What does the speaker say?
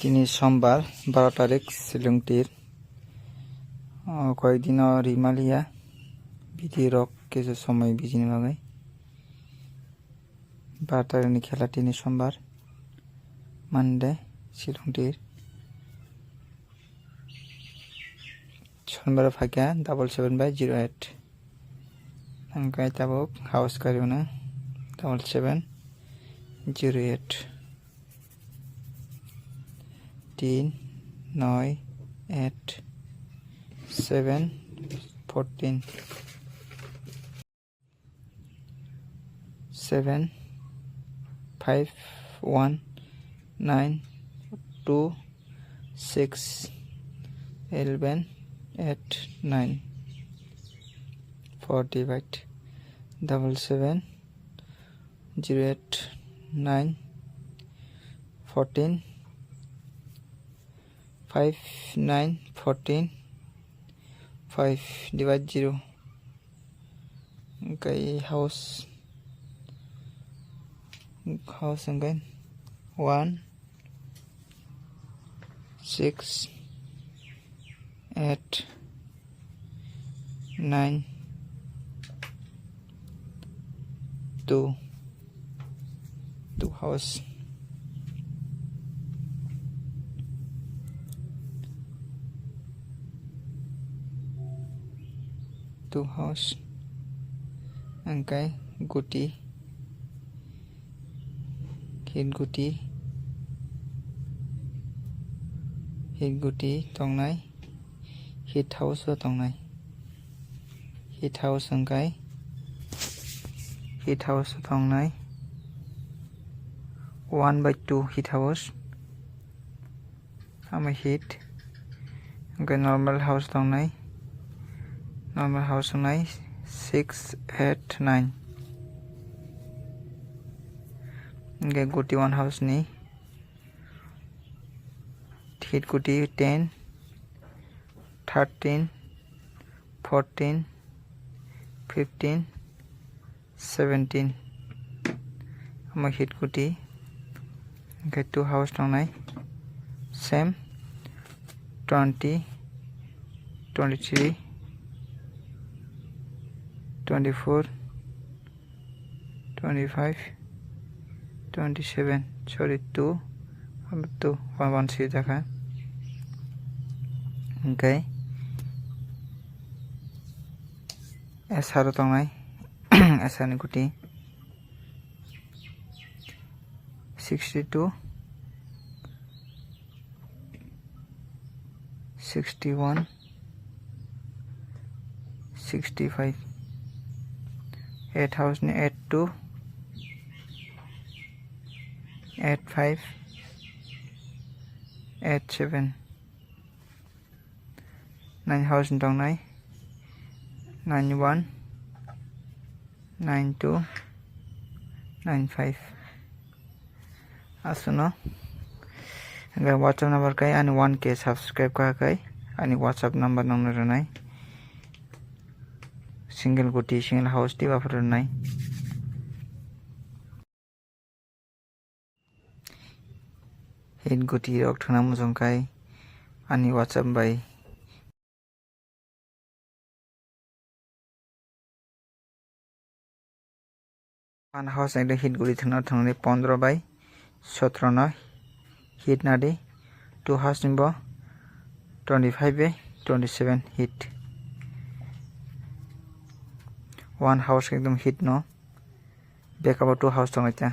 তিনি সোমবার 12 তারিখ শিলংটির কয়েকদিন রিমালিয়া বিধি রক কিছু সময় বিজিনি বাগাই 12 তারিখनि খেলা তিনি সোমবার মানডে শিলংটির সোমবার ফাঁকা 77/08 angkai tabuk haus kariuna 77/08 3 9 8 7 14 7 5 1 9 2 6 11 8 9 40/77/08 9 14 5 9 14 5 divide 0 cái house again 1 6 8 9 2 house angkai guti hit guti tongnai hit house tongnai hit house angkai hit house tongnai 1/2 hit house ama hit angkai normal house tongnai normal house tongnai 6 8 9 angkai guti one house ni hit guti 10 13 14 15 17 ama hit guti angkai two house tongnai same 20 23 24 25 27 sorry 2 1 sih jaka angkai esaro tongnai esani guti 62 61 65 8 house ni 82 85 87 9 house ni tongnai 91 92 95 asuno angkai WhatsApp number kai ani 1k subscribe kai ani WhatsApp number nangno ranai single guti single house di bafar ranai hit guti rok thana mujongkai ani WhatsApp bai one house ekta hit guti thana 15/17 no hit nadi two house nimbo 25/27 hit one house ekdom hit no backup two house tongaita